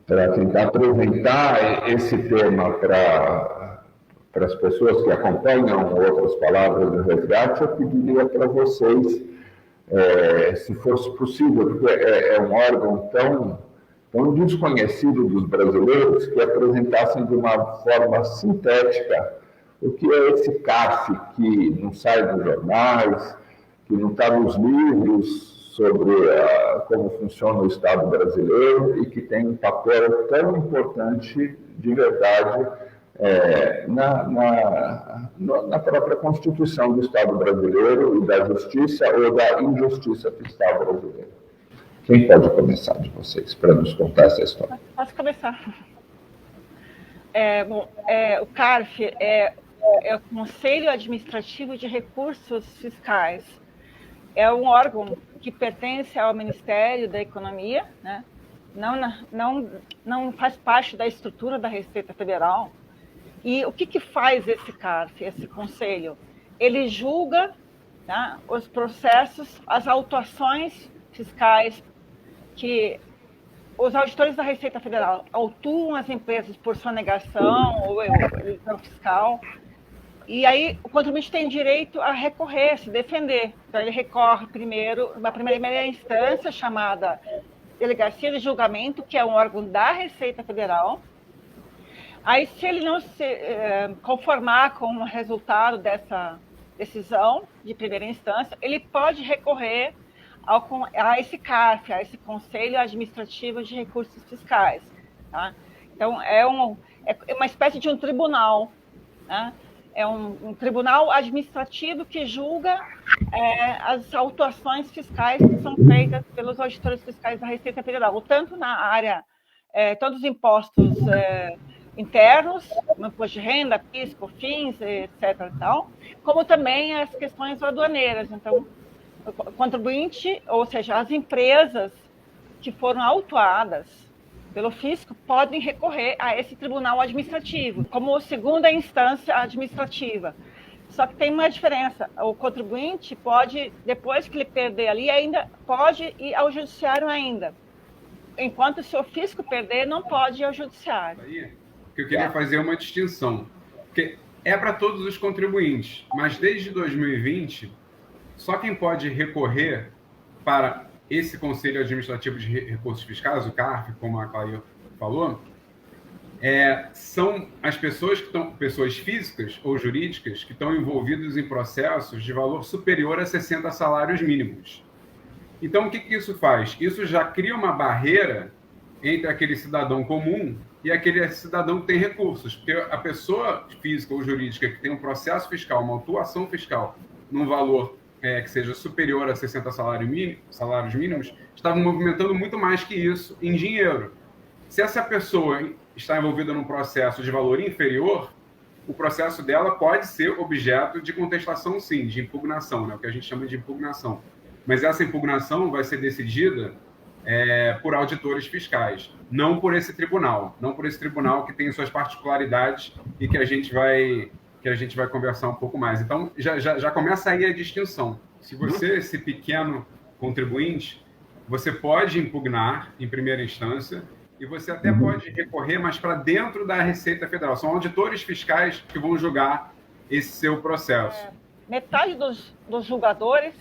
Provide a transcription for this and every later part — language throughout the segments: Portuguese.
Para tentar apresentar esse tema para as pessoas que acompanham outras palavras do resgate, eu pediria para vocês, se fosse possível, porque é um órgão tão desconhecido dos brasileiros, que apresentassem de uma forma sintética o que é esse CARF que não sai nos jornais, que não está nos livros sobre como funciona o Estado brasileiro e que tem um papel tão importante, de verdade, na própria Constituição do Estado brasileiro e da justiça ou da injustiça fiscal brasileira. Quem pode começar de vocês para nos contar essa história? Posso começar. O CARF é o Conselho Administrativo de Recursos Fiscais. É um órgão que pertence ao Ministério da Economia, né? Não faz parte da estrutura da Receita Federal. E o que faz esse CARF, esse conselho? Ele julga, né, os processos, as autuações fiscais que os auditores da Receita Federal autuam as empresas por sonegação ou elusão fiscal. E aí o contribuinte tem direito a recorrer, se defender. Então ele recorre primeiro, uma primeira instância chamada Delegacia de Julgamento, que é um órgão da Receita Federal. Aí, se ele não se conformar com o resultado dessa decisão de primeira instância, ele pode recorrer a esse CARF, a esse Conselho Administrativo de Recursos Fiscais. Tá? Então, é uma espécie de um tribunal, né? É um tribunal administrativo que julga as autuações fiscais que são feitas pelos auditores fiscais da Receita Federal, tanto na área, todos os impostos internos, imposto de renda, PIS, COFINS, etc. Tal, como também as questões aduaneiras. Então, o contribuinte, ou seja, as empresas que foram autuadas pelo fisco podem recorrer a esse tribunal administrativo, como segunda instância administrativa. Só que tem uma diferença. O contribuinte pode, depois que ele perder ali, ainda pode ir ao judiciário ainda. Enquanto se o fisco perder, não pode ir ao judiciário. Aí, que eu queria fazer uma distinção. Porque é para todos os contribuintes, mas desde 2020, só quem pode recorrer para esse Conselho Administrativo de Recursos Fiscais, o CARF, como a Clair falou, são as pessoas pessoas físicas ou jurídicas que estão envolvidas em processos de valor superior a 60 salários mínimos. Então, o que isso faz? Isso já cria uma barreira entre aquele cidadão comum e aquele cidadão que tem recursos, porque a pessoa física ou jurídica que tem um processo fiscal, uma autuação fiscal, num valor que seja superior a 60 salários mínimos, está movimentando muito mais que isso em dinheiro. Se essa pessoa está envolvida num processo de valor inferior, o processo dela pode ser objeto de contestação, sim, de impugnação, né? O que a gente chama de impugnação. Mas essa impugnação vai ser decidida por auditores fiscais, não por esse tribunal que tem suas particularidades e que a gente vai conversar um pouco mais. Então, já começa aí a distinção. Se você, esse pequeno contribuinte, você pode impugnar em primeira instância e você até pode recorrer, mas para dentro da Receita Federal. São auditores fiscais que vão julgar esse seu processo. Metade dos julgadores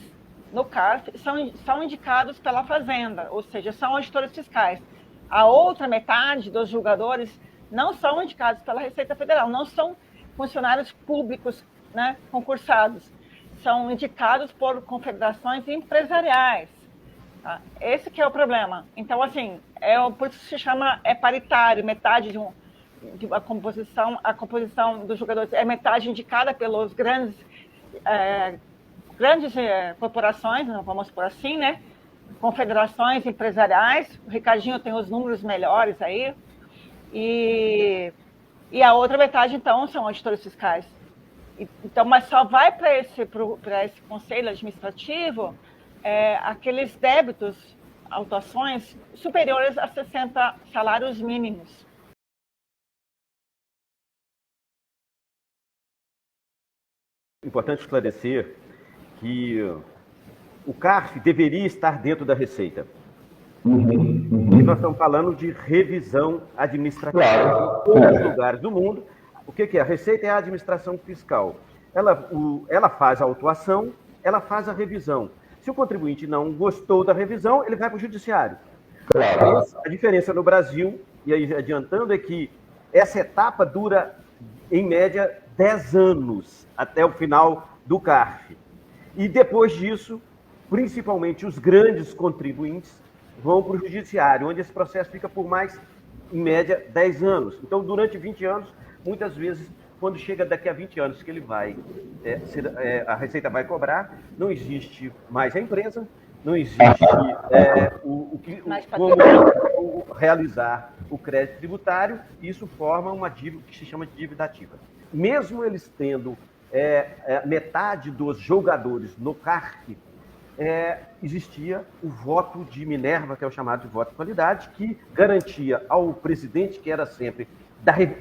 no CARF são indicados pela Fazenda, ou seja, são auditores fiscais. A outra metade dos julgadores não são indicados pela Receita Federal, não são funcionários públicos, né, concursados. São indicados por confederações empresariais. Tá? Esse que é o problema. Então, assim, por isso se chama paritário, metade a composição dos jogadores é metade indicada pelos grandes corporações, vamos por assim, né? Confederações empresariais. O Ricardinho tem os números melhores aí. E a outra metade, então, são auditores fiscais. Então, mas só vai para esse conselho administrativo aqueles débitos, autuações superiores a 60 salários mínimos. Importante esclarecer que o CARF deveria estar dentro da Receita. E nós estamos falando de revisão administrativa. Claro. Em todos os lugares do mundo. O que é? A Receita é a administração fiscal. Ela faz a autuação, ela faz a revisão. Se o contribuinte não gostou da revisão, ele vai para o judiciário. Claro. A diferença no Brasil, e aí adiantando, é que essa etapa dura, em média, 10 anos até o final do CARF. E depois disso, principalmente os grandes contribuintes vão para o judiciário, onde esse processo fica por mais, em média, 10 anos. Então, durante 20 anos, muitas vezes, quando chega daqui a 20 anos que ele vai, a Receita vai cobrar, não existe mais a empresa, não existe como realizar o crédito tributário, e isso forma uma dívida que se chama de dívida ativa. Mesmo eles tendo metade dos jogadores no CARF, existia o voto de Minerva, que é o chamado de voto de qualidade, que garantia ao presidente, que era sempre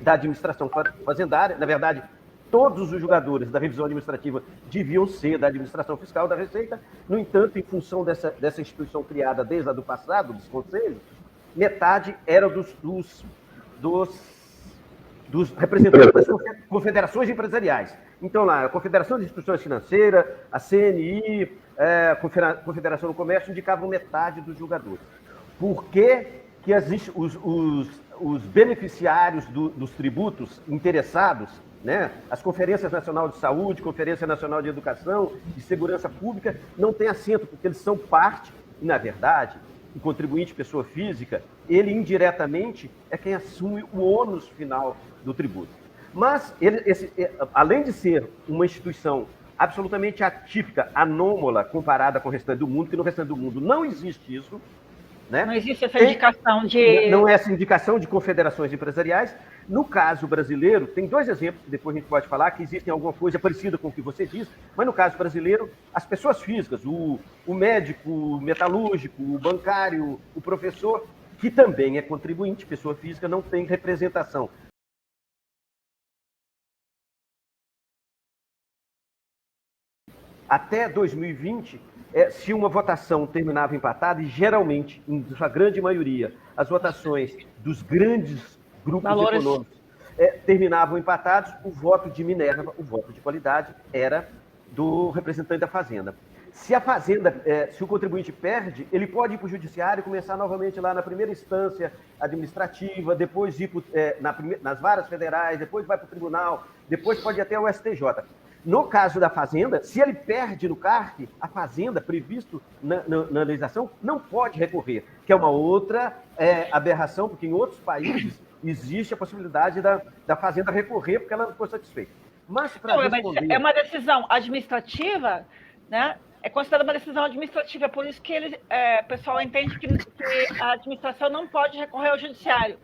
da administração fazendária, na verdade, todos os jogadores da revisão administrativa deviam ser da administração fiscal da Receita. No entanto, em função dessa instituição criada desde a do passado, dos conselhos, metade era dos representantes das confederações empresariais. Então, lá, a Confederação de Instituições Financeiras, a CNI, a Confederação do Comércio indicavam metade dos jogadores. Por que os beneficiários dos tributos interessados, né, as Conferências Nacional de Saúde, Conferência Nacional de Educação e Segurança Pública, não têm assento, porque eles são parte, e, na verdade, o contribuinte, pessoa física, ele indiretamente é quem assume o ônus final do tributo. Mas, além de ser uma instituição absolutamente atípica, anômala, comparada com o restante do mundo, que no restante do mundo não existe isso, né? Não existe essa indicação de... Não é essa indicação de confederações empresariais. No caso brasileiro, tem 2 exemplos, que depois a gente pode falar, que existem alguma coisa parecida com o que você disse, mas no caso brasileiro, as pessoas físicas, o médico, o metalúrgico, o bancário, o professor, que também é contribuinte, pessoa física, não tem representação. Até 2020, se uma votação terminava empatada, e geralmente, em sua grande maioria, as votações dos grandes grupos econômicos terminavam empatados, o voto de Minerva, o voto de qualidade, era do representante da Fazenda. Se o contribuinte perde, ele pode ir para o judiciário e começar novamente lá na primeira instância administrativa, depois ir nas varas federais, depois vai para o tribunal, depois pode ir até o STJ. No caso da Fazenda, se ele perde no CARF, a Fazenda, previsto na legislação, não pode recorrer, que é uma outra aberração, porque em outros países existe a possibilidade da Fazenda recorrer porque ela não foi satisfeita. Mas, é uma decisão administrativa, né? É considerada uma decisão administrativa, por isso que o pessoal entende que a administração não pode recorrer ao judiciário.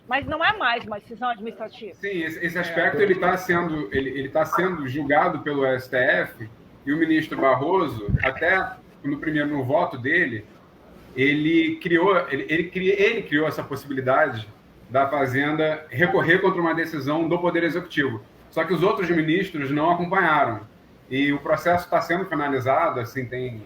Mas não é mais uma decisão administrativa. Sim, esse aspecto ele está sendo julgado pelo STF, e o ministro Barroso, até no voto dele, ele criou essa possibilidade da Fazenda recorrer contra uma decisão do Poder Executivo. Só que os outros ministros não acompanharam. E o processo está sendo finalizado, assim,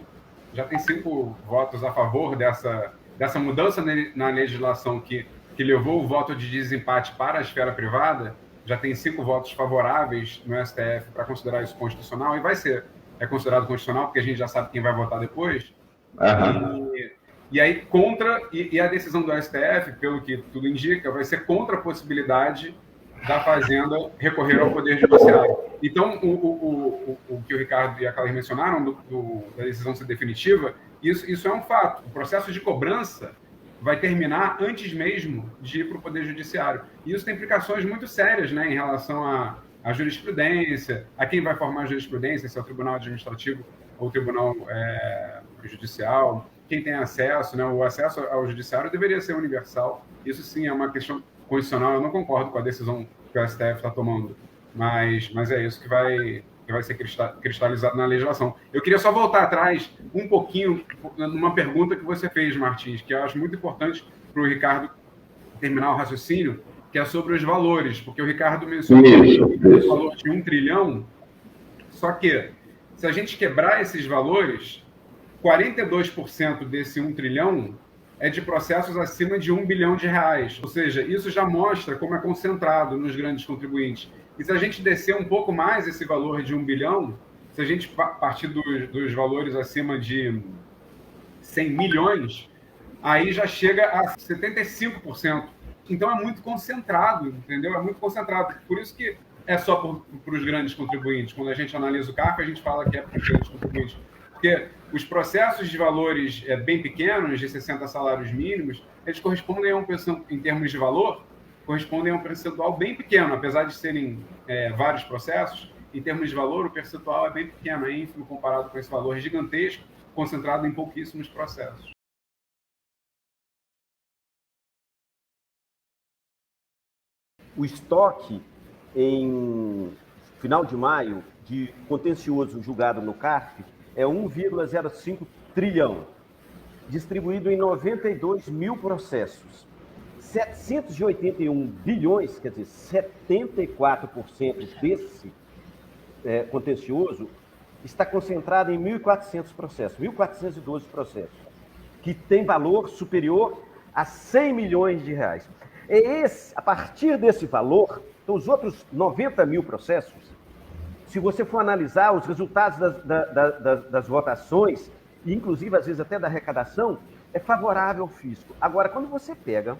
já tem 5 votos a favor dessa mudança na legislação que levou o voto de desempate para a esfera privada. Já tem 5 votos favoráveis no STF para considerar isso constitucional, e vai ser considerado constitucional, porque a gente já sabe quem vai votar depois. Uhum. E aí, a decisão do STF, pelo que tudo indica, vai ser contra a possibilidade da Fazenda recorrer ao Poder Judiciário. Então, o que o Ricardo e a Carla mencionaram, da decisão ser definitiva, isso é um fato. O processo de cobrança vai terminar antes mesmo de ir para o Poder Judiciário. E isso tem implicações muito sérias, né, em relação à jurisprudência, a quem vai formar a jurisprudência, se é o Tribunal Administrativo ou o Tribunal Judicial, quem tem acesso, né, o acesso ao Judiciário deveria ser universal. Isso sim é uma questão constitucional. Eu não concordo com a decisão que o STF está tomando mas é isso que vai ser cristalizado na legislação. Eu queria só voltar atrás um pouquinho numa pergunta que você fez, Martins, que eu acho muito importante para o Ricardo terminar o raciocínio, que é sobre os valores, porque o Ricardo mencionou o valor de 1 trilhão, só que se a gente quebrar esses valores, 42% desse 1 trilhão é de processos acima de 1 bilhão de reais. Ou seja, isso já mostra como é concentrado nos grandes contribuintes. E se a gente descer um pouco mais esse valor de 1 bilhão, se a gente partir dos valores acima de 100 milhões, aí já chega a 75%. Então é muito concentrado, entendeu? É muito concentrado. Por isso que é só para os grandes contribuintes. Quando a gente analisa o CARF, a gente fala que é para os grandes contribuintes. Porque os processos de valores bem pequenos, de 60 salários mínimos, eles correspondem a em termos de valor, correspondem a um percentual bem pequeno, apesar de serem vários processos, em termos de valor, o percentual é bem pequeno, é ínfimo comparado com esse valor gigantesco, concentrado em pouquíssimos processos. O estoque em final de maio de contencioso julgado no CARF é 1,05 trilhão, distribuído em 92 mil processos. 781 bilhões, quer dizer, 74% desse contencioso está concentrado em 1.400 processos, 1.412 processos, que tem valor superior a 100 milhões de reais. A partir desse valor, então, os outros 90 mil processos, se você for analisar os resultados das votações, e inclusive às vezes até da arrecadação, é favorável ao fisco. Agora, quando você pega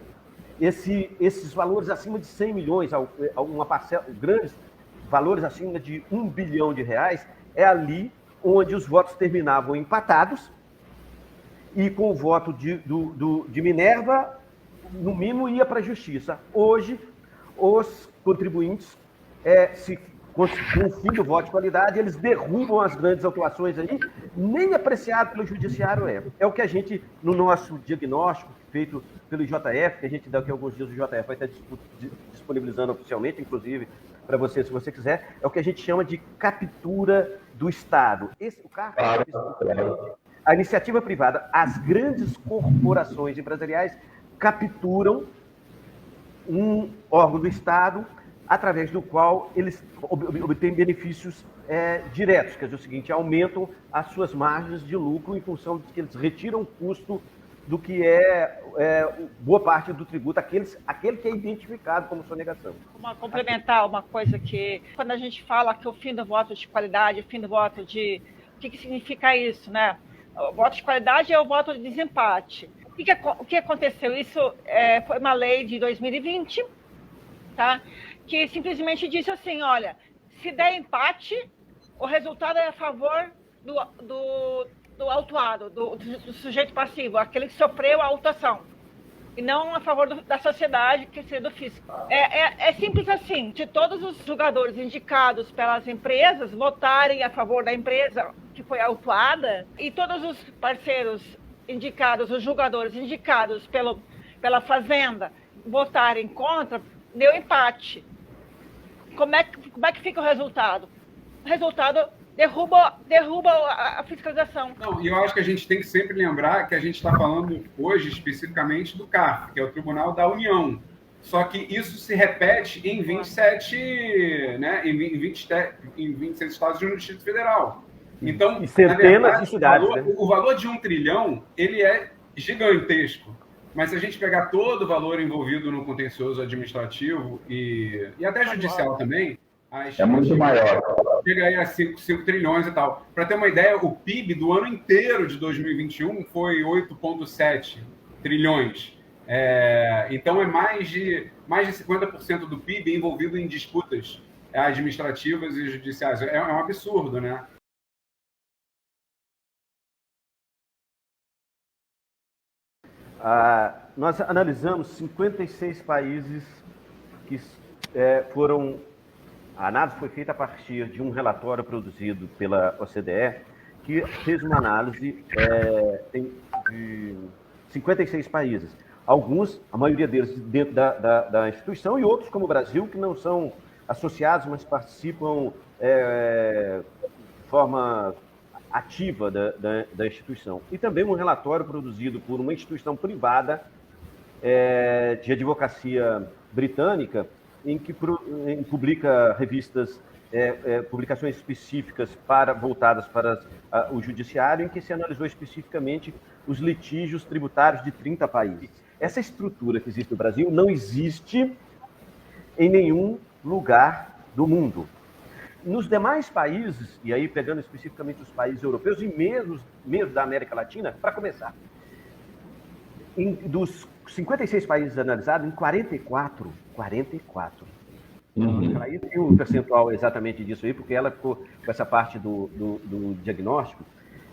esses valores acima de 100 milhões, uma parcela, grandes valores acima de 1 bilhão de reais, é ali onde os votos terminavam empatados, e com o voto de Minerva, no mínimo, ia para a justiça. Hoje, os contribuintes, com o fim do voto de qualidade, eles derrubam as grandes autuações aí, nem apreciado pelo judiciário é. É o que a gente, no nosso diagnóstico, feito pelo IJF, que a gente daqui a alguns dias o IJF vai estar disponibilizando oficialmente, inclusive, para você, se você quiser, é o que a gente chama de captura do Estado. O CARF, a iniciativa privada, as grandes corporações empresariais capturam um órgão do Estado através do qual eles obtêm benefícios diretos, quer dizer, o seguinte, aumentam as suas margens de lucro em função de que eles retiram o custo do que boa parte do tributo, aquele que é identificado como sonegação. Complementar uma coisa que, quando a gente fala que o fim do voto de qualidade, o fim do voto de... O que significa isso, né? O voto de qualidade é o voto de desempate. O que aconteceu? Isso foi uma lei de 2020, tá? Que simplesmente disse assim, olha, se der empate, o resultado é a favor do autuado, do sujeito passivo, aquele que sofreu a autuação, e não a favor da sociedade, que seria do fisco. É simples assim, se todos os julgadores indicados pelas empresas votarem a favor da empresa que foi autuada, e todos os parceiros indicados, os julgadores indicados pela Fazenda votarem contra, deu empate. Como é que fica o resultado? O resultado derruba a fiscalização. Não, e eu acho que a gente tem que sempre lembrar que a gente está falando hoje especificamente do CARF, que é o Tribunal da União. Só que isso se repete em 27, né, em 26 estados do Distrito Federal. Então, e centenas de cidades. O valor de 1 trilhão, ele é gigantesco. Mas se a gente pegar todo o valor envolvido no contencioso administrativo e até judicial também, é muito maior. Chega aí a 5 trilhões e tal. Para ter uma ideia, o PIB do ano inteiro de 2021 foi 8,7 trilhões. Então é mais de 50% do PIB envolvido em disputas administrativas e judiciais. É um absurdo, né? Nós analisamos 56 países que foram... A análise foi feita a partir de um relatório produzido pela OCDE, que fez uma análise de 56 países. Alguns, a maioria deles dentro da instituição, e outros, como o Brasil, que não são associados, mas participam de forma ativa da instituição. E também um relatório produzido por uma instituição privada de advocacia britânica, em que publica revistas, publicações específicas voltadas para o judiciário, em que se analisou especificamente os litígios tributários de 30 países. Essa estrutura que existe no Brasil não existe em nenhum lugar do mundo. Nos demais países, e aí pegando especificamente os países europeus e mesmo da América Latina, para começar, dos 56 países analisados, em 44, aí tem um percentual exatamente disso aí, porque ela ficou com essa parte do diagnóstico,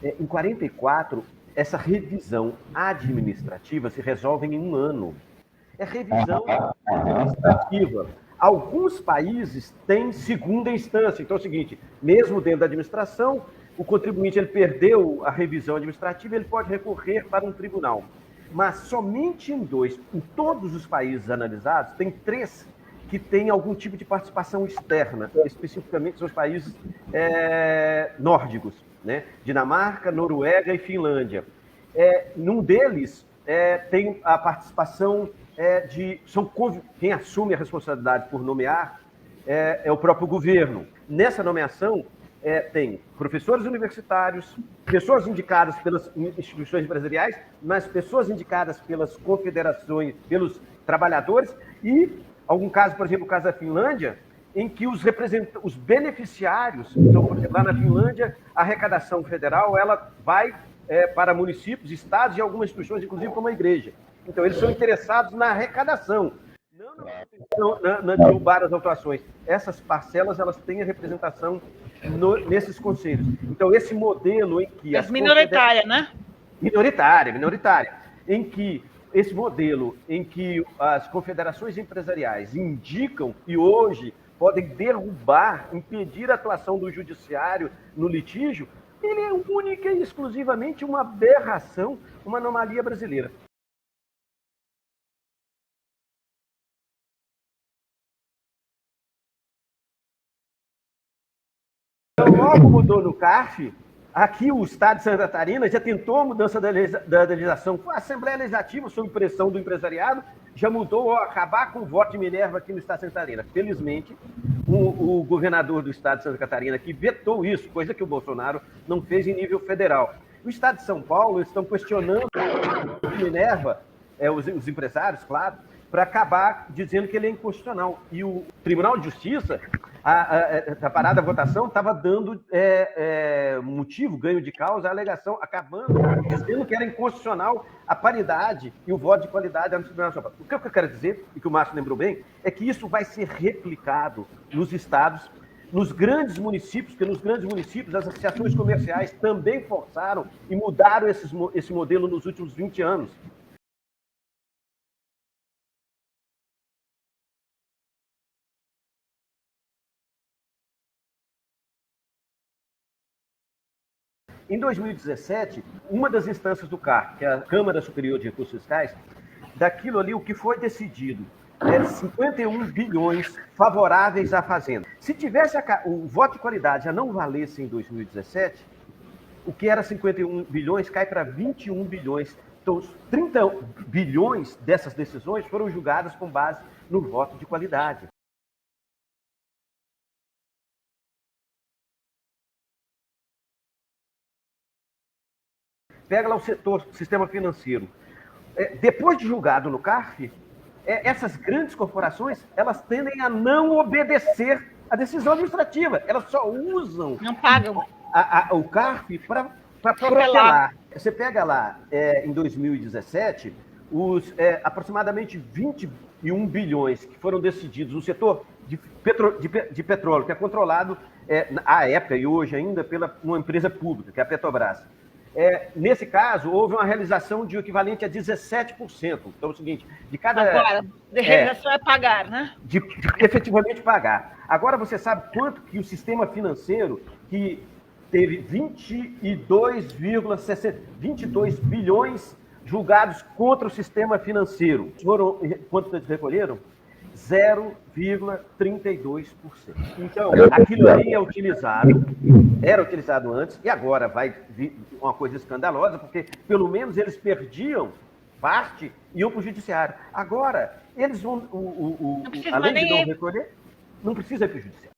em 44, essa revisão administrativa se resolve em um ano. É revisão administrativa. Alguns países têm segunda instância. Então é o seguinte, mesmo dentro da administração, o contribuinte ele perdeu a revisão administrativa, ele pode recorrer para um tribunal. Mas somente em todos os países analisados, tem 3 que têm algum tipo de participação externa, especificamente são os países nórdicos, né? Dinamarca, Noruega e Finlândia. Num deles tem a participação quem assume a responsabilidade por nomear é o próprio governo. Nessa nomeação, tem professores universitários, pessoas indicadas pelas instituições empresariais, mas pessoas indicadas pelas confederações, pelos trabalhadores, e algum caso, por exemplo, o caso da Finlândia, em que os beneficiários, então, por exemplo, lá na Finlândia, a arrecadação federal ela vai para municípios, estados e algumas instituições, inclusive como a igreja. Então, eles são interessados na arrecadação, não na derrubar as autuações. Essas parcelas, elas têm a representação nesses conselhos. Então, esse modelo em que... Mas minoritária, né? Minoritária. Em que esse modelo em que as confederações empresariais indicam e hoje podem derrubar, impedir a atuação do judiciário no litígio, ele é única e exclusivamente uma aberração, uma anomalia brasileira. Logo mudou no CARF, aqui o Estado de Santa Catarina já tentou a mudança da legislação. A Assembleia Legislativa, sob pressão do empresariado, já mudou a acabar com o voto de Minerva aqui no Estado de Santa Catarina. Felizmente, o governador do Estado de Santa Catarina que vetou isso, coisa que o Bolsonaro não fez em nível federal. O Estado de São Paulo, eles estão questionando o Minerva, os empresários, claro, para acabar dizendo que ele é inconstitucional. E o Tribunal de Justiça, a parada da votação, estava dando motivo, ganho de causa, a alegação, acabando, dizendo que era inconstitucional a paridade e o voto de qualidade no Tribunal de São Paulo. O que eu quero dizer, e que o Márcio lembrou bem, é que isso vai ser replicado nos estados, nos grandes municípios, porque nos grandes municípios as associações comerciais também forçaram e mudaram esse modelo nos últimos 20 anos. Em 2017, uma das instâncias do CARF, que é a Câmara Superior de Recursos Fiscais, daquilo ali, o que foi decidido, 51 bilhões favoráveis à Fazenda. Se tivesse o voto de qualidade já não valesse em 2017, o que era 51 bilhões cai para 21 bilhões. Então, os 30 bilhões dessas decisões foram julgadas com base no voto de qualidade. Pega lá o sistema financeiro. Depois de julgado no CARF, essas grandes corporações, elas tendem a não obedecer à decisão administrativa. Elas só usam não pagam o CARF para protelar. Você pega lá, em 2017, aproximadamente 21 bilhões que foram decididos no setor de petróleo, que é controlado, à época e hoje ainda, pela uma empresa pública, que é a Petrobras. Nesse caso, houve uma realização de equivalente a 17%. Então, é o seguinte, de cada... Agora, de realização é pagar, né? De efetivamente pagar. Agora, você sabe quanto que o sistema financeiro, que teve 22 bilhões julgados contra o sistema financeiro. Quanto eles recolheram? 0,32%. Então, aquilo ali era utilizado antes, e agora vai vir uma coisa escandalosa, porque pelo menos eles perdiam parte e iam para o judiciário. Agora, eles vão, além de não recolher, não precisa ir para o judiciário.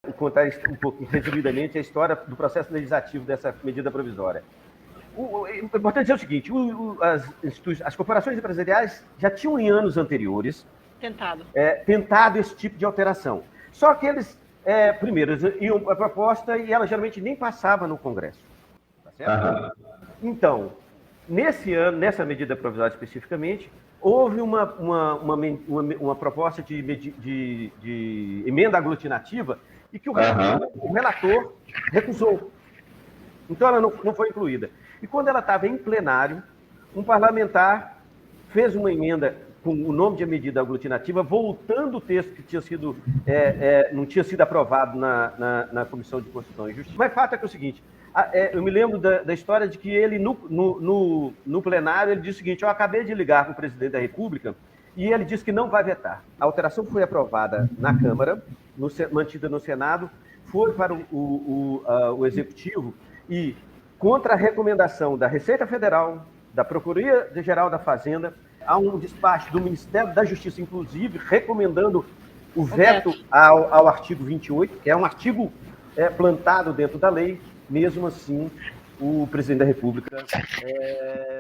Vou contar um pouco, resumidamente, a história do processo legislativo dessa medida provisória. É importante dizer o seguinte, as corporações empresariais já tinham em anos anteriores tentado esse tipo de alteração. Só que eles, primeiro, iam para a proposta e ela geralmente nem passava no Congresso. Tá certo? Então, nesse ano, nessa medida provisória especificamente, houve uma proposta de emenda aglutinativa e que o relator recusou. Então, ela não foi incluída. E quando ela estava em plenário, um parlamentar fez uma emenda com o nome de medida aglutinativa, voltando o texto que tinha sido, não tinha sido aprovado na Comissão de Constituição e Justiça. Mas o fato é que é o seguinte, eu me lembro da história de que ele, no plenário, ele disse o seguinte: eu acabei de ligar para o presidente da República e ele disse que não vai vetar. A alteração foi aprovada na Câmara, mantida no Senado, foi para o Executivo e, contra a recomendação da Receita Federal, da Procuradoria-Geral da Fazenda, há um despacho do Ministério da Justiça, inclusive, recomendando o veto ao artigo 28, que é um artigo plantado dentro da lei. Mesmo assim, o presidente da República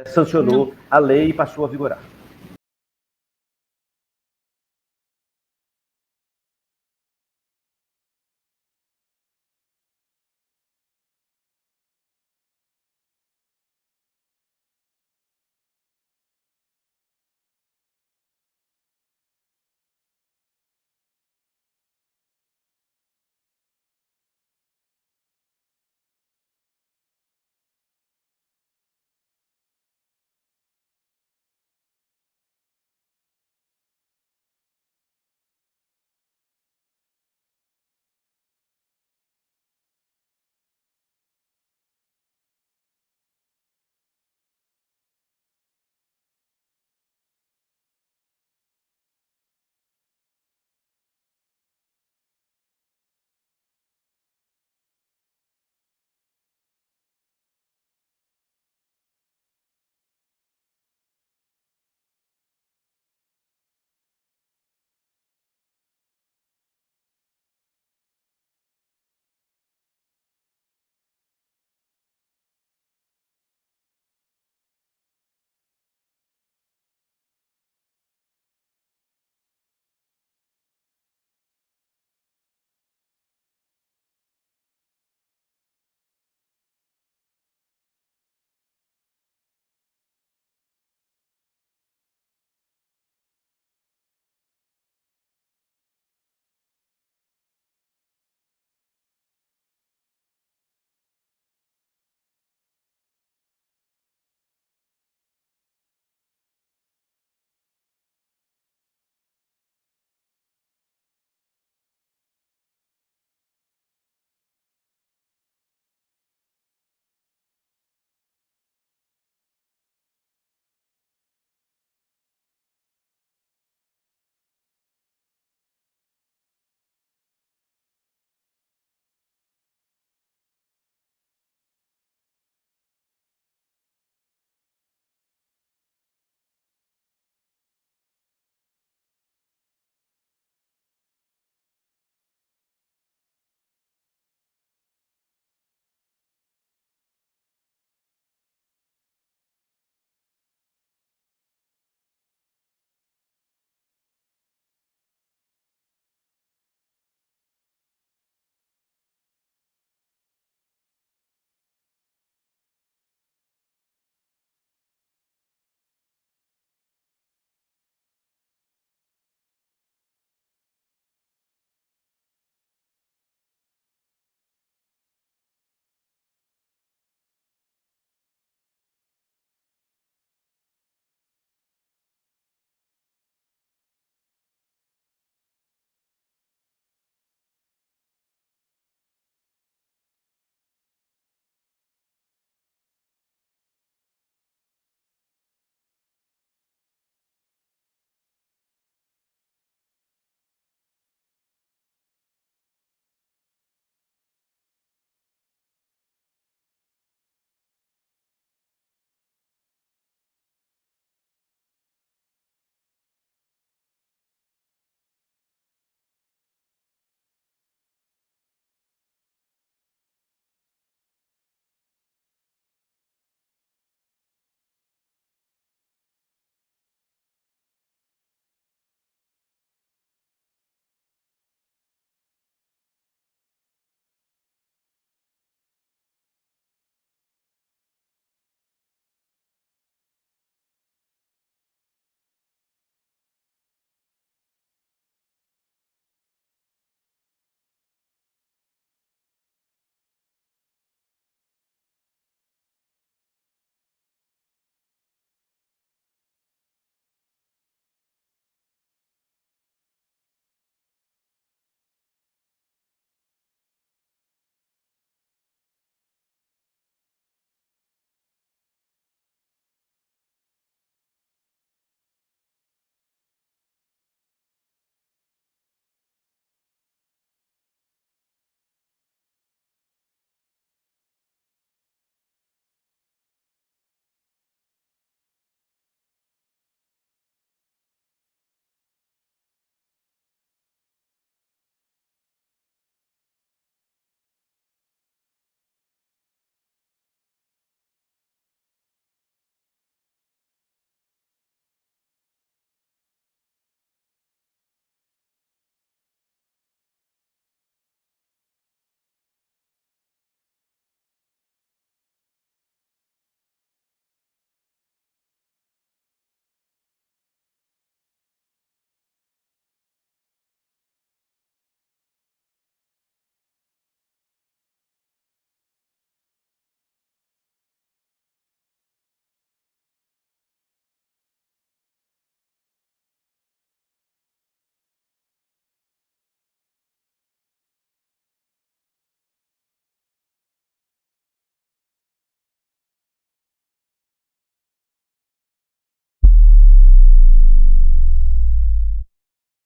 sancionou a lei e passou a vigorar.